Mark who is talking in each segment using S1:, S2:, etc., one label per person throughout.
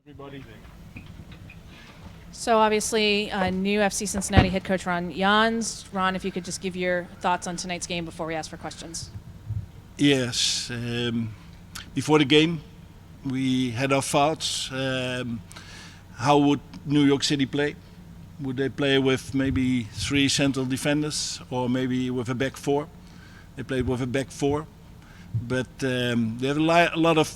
S1: Everybody.
S2: So obviously, new FC Cincinnati head coach Ron Jans. Ron, if you could just give your thoughts on tonight's game before we ask for questions.
S1: Yes. Before the game, we had our thoughts. How would New York City play? Would they play with maybe 3 central defenders or maybe with a back 4? They played with a back 4, but they have a lot of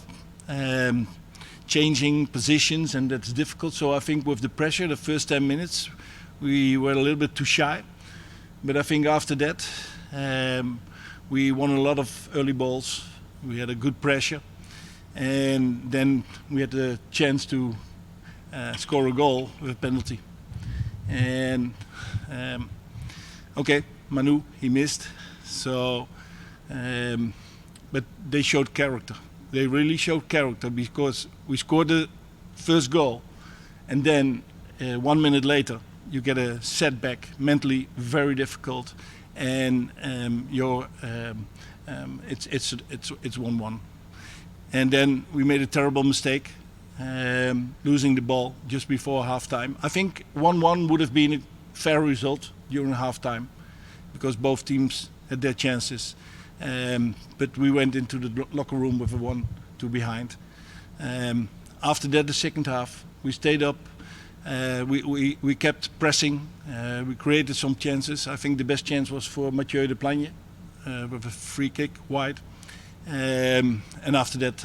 S1: changing positions, and that's difficult. So I think with the pressure, the first 10 minutes, we were a little bit too shy. But I think after that, we won a lot of early balls. We had a good pressure, and then we had the chance to score a goal with a penalty. And okay, Manu, he missed. So, but they showed character. They really showed character because we scored the first goal, and then 1 minute later you get a setback, mentally very difficult, and it's 1-1. And then we made a terrible mistake, losing the ball just before halftime. I think 1-1 would have been a fair result during halftime because both teams had their chances. But we went into the locker room with a 1-2 behind. After that, the second half, we stayed up. We kept pressing. We created some chances. I think the best chance was for Mathieu de Plagne with a free kick wide. And after that,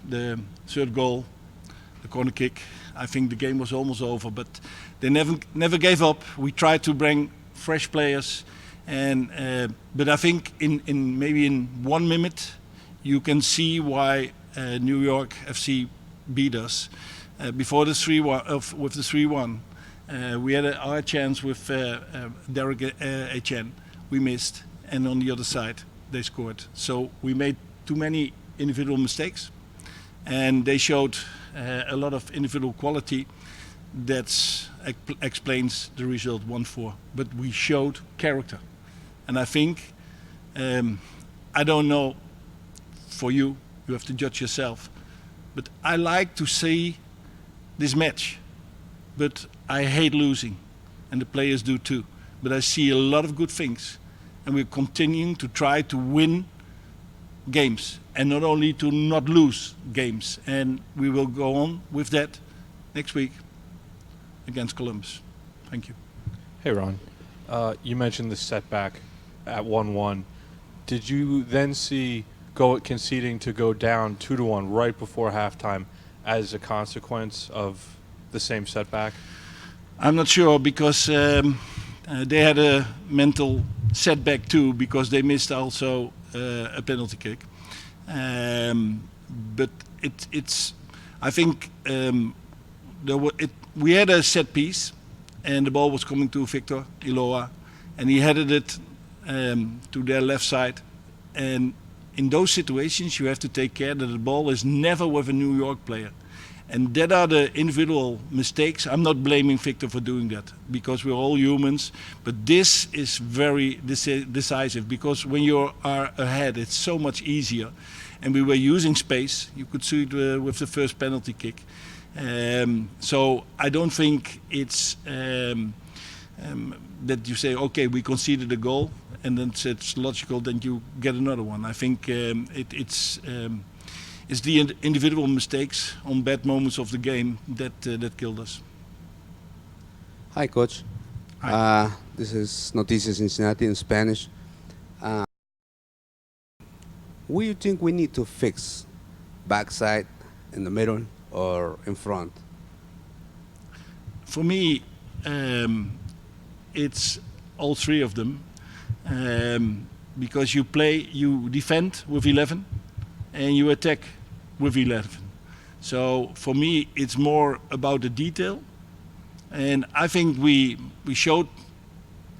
S1: the third goal, the corner kick, I think the game was almost over. But they never gave up. We tried to bring fresh players. But I think in maybe in 1 minute you can see why New York FC beat us. Before the 3-1, with the 3-1, we had our chance with Derek Etienne. We missed, and on the other side they scored. So we made too many individual mistakes, and they showed a lot of individual quality. That explains the result 1-4. But we showed character. And I think, I don't know, for you have to judge yourself, but I like to see this match. But I hate losing, and the players do too. But I see a lot of good things, and we're continuing to try to win games, and not only to not lose games. And we will go on with that next week against Columbus. Thank you.
S3: Hey Ron, you mentioned the setback at 1-1. Did you then see conceding to go down 2-1 right before halftime as a consequence of the same setback?
S1: I'm not sure because they had a mental setback too because they missed also a penalty kick. But it's I think we had a set piece and the ball was coming to Victor Iloa and he headed it to their left side, and in those situations you have to take care that the ball is never with a New York player, and that are the individual mistakes. I'm not blaming Victor for doing that because we're all humans, but this is very decisive because when you are ahead it's so much easier, and we were using space. You could see it with the first penalty kick. So I don't think it's that you say, okay, we conceded a goal and then it's logical that you get another one. I think it's the individual mistakes on bad moments of the game that killed us.
S4: Hi, Coach.
S1: Hi.
S4: This is Noticias Cincinnati in Spanish. What do you think we need to fix? Backside, in the middle, or in front?
S1: For me, it's all three of them. Because you defend with 11 and you attack with 11. So for me, it's more about the detail. And I think we showed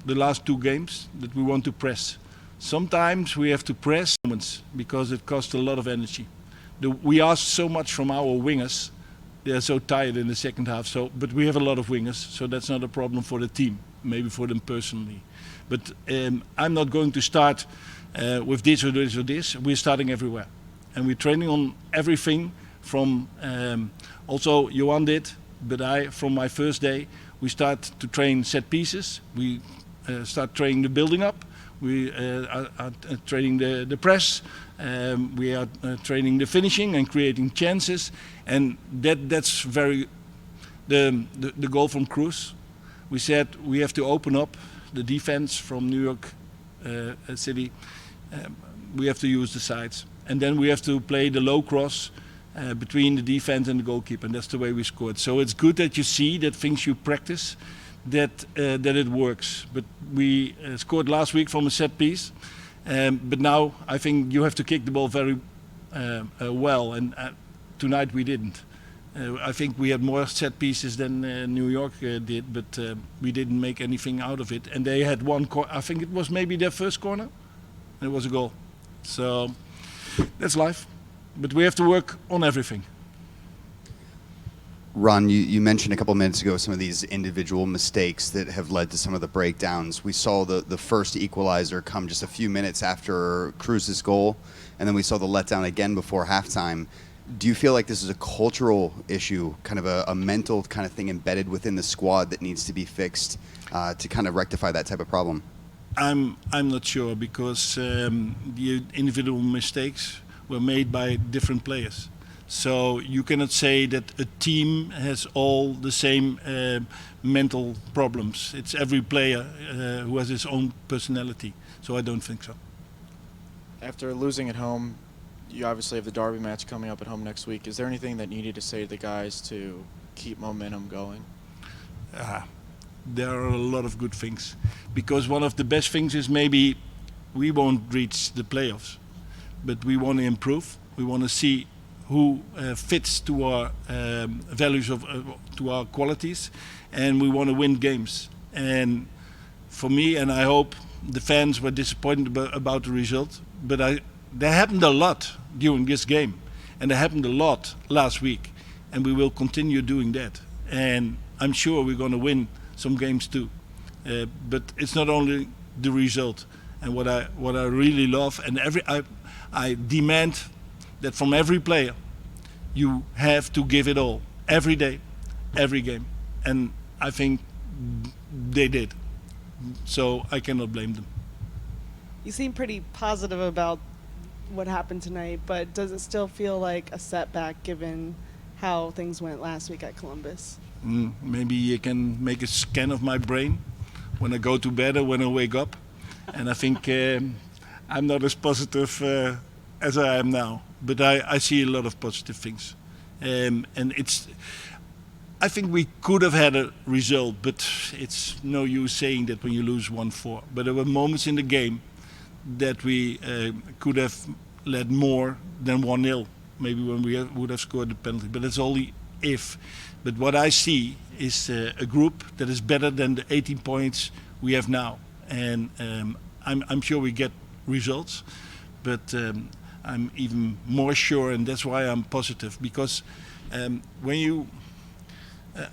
S1: the last 2 games that we want to press. Sometimes we have to press moments because it costs a lot of energy. We ask so much from our wingers. They are so tired in the second half. But we have a lot of wingers, so that's not a problem for the team. Maybe for them personally. But I'm not going to start with this or this or this. We're starting everywhere. And we're training on everything from also Johan did, but from my first day, we start to train set pieces. We start training the building up. We are training the press. We are training the finishing and creating chances, and that's very the goal from Cruz. We said we have to open up the defense from New York City. We have to use the sides, and then we have to play the low cross between the defense and the goalkeeper, and that's the way we scored. So it's good that you see that things you practice, that it works. But we scored last week from a set piece, but now I think you have to kick the ball very well, and tonight we didn't. I think we had more set pieces than New York did, but we didn't make anything out of it. And they had one, I think it was maybe their first corner, and it was a goal. So that's life, but we have to work on everything.
S5: Ron, you mentioned a couple minutes ago some of these individual mistakes that have led to some of the breakdowns. We saw the first equalizer come just a few minutes after Cruz's goal, and then we saw the letdown again before halftime. Do you feel like this is a cultural issue, kind of a mental kind of thing embedded within the squad that needs to be fixed to kind of rectify that type of problem?
S1: I'm not sure, because the individual mistakes were made by different players. So you cannot say that a team has all the same mental problems. It's every player who has his own personality. So I don't think so.
S6: After losing at home, you obviously have the Derby match coming up at home next week. Is there anything that you needed to say to the guys to keep momentum going?
S1: There are a lot of good things, because one of the best things is maybe we won't reach the playoffs, but we want to improve. We want to see who fits to our values to our qualities, and we want to win games. And for me, and I hope the fans were disappointed about the result, but there happened a lot during this game, and there happened a lot last week, and we will continue doing that. And I'm sure we're going to win some games too. But it's not only the result. And what I really love, and I demand that from every player, you have to give it all every day, every game, and I think they did. So I cannot blame them.
S7: You seem pretty positive about what happened tonight, but does it still feel like a setback given how things went last week at Columbus?
S1: Maybe you can make a scan of my brain when I go to bed or when I wake up, and I think I'm not as positive as I am now, but I see a lot of positive things, and I think we could have had a result, but it's no use saying that when you lose 1-4. But there were moments in the game that we could have led more than 1-0, maybe when we would have scored the penalty, but it's only if. But what I see is a group that is better than the 18 points we have now, and I'm sure we get results, but I'm even more sure, and that's why I'm positive, because when you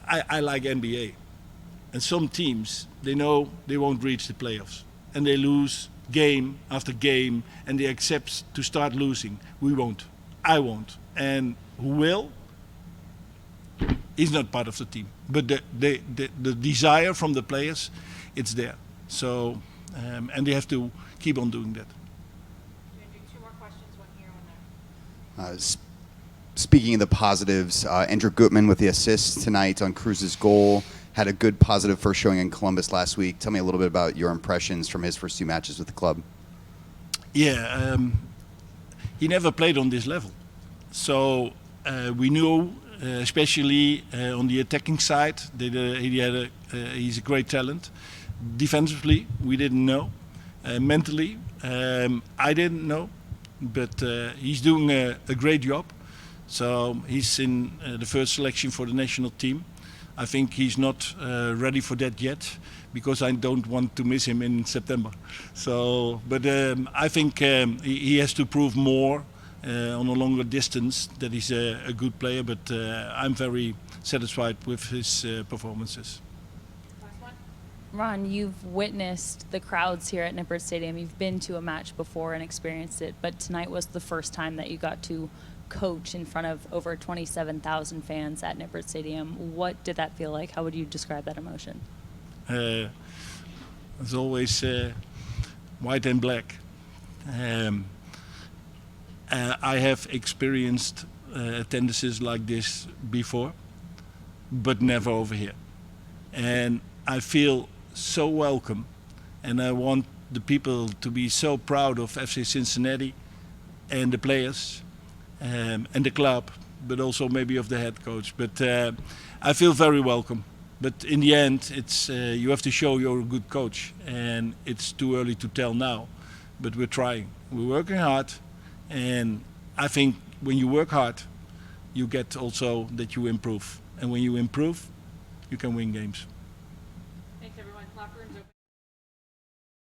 S1: I like NBA, and some teams, they know they won't reach the playoffs, and they lose game after game, and they accept to start losing. We won't. I won't. And who will? He's not part of the team. But the desire from the players, it's there. So, and they have to keep on doing that.
S2: We're going to do 2 more questions, one here, one there.
S5: Speaking of the positives, Andrew Gutman with the assist tonight on Cruz's goal. Had a good positive first showing in Columbus last week. Tell me a little bit about your impressions from his first 2 matches with the club.
S1: Yeah, he never played on this level. So we knew, especially on the attacking side, that he's a great talent. Defensively, we didn't know. Mentally, I didn't know. But he's doing a great job. So he's in the first selection for the national team. I think he's not ready for that yet, because I don't want to miss him in September. So, but I think he has to prove more on a longer distance that he's a good player. But I'm very satisfied with his performances.
S2: Last one.
S8: Ron, you've witnessed the crowds here at Nippert Stadium. You've been to a match before and experienced it, but tonight was the first time that you got to coach in front of over 27,000 fans at Nippert Stadium. What did that feel like? How would you describe that emotion?
S1: It's always white and black. I have experienced attendances like this before, but never over here. And I feel so welcome, and I want the people to be so proud of FC Cincinnati and the players and the club, but also maybe of the head coach. But I feel very welcome. But in the end, it's you have to show you're a good coach, and it's too early to tell now. But we're trying. We're working hard, and I think when you work hard, you get also that you improve. And when you improve, you can win games.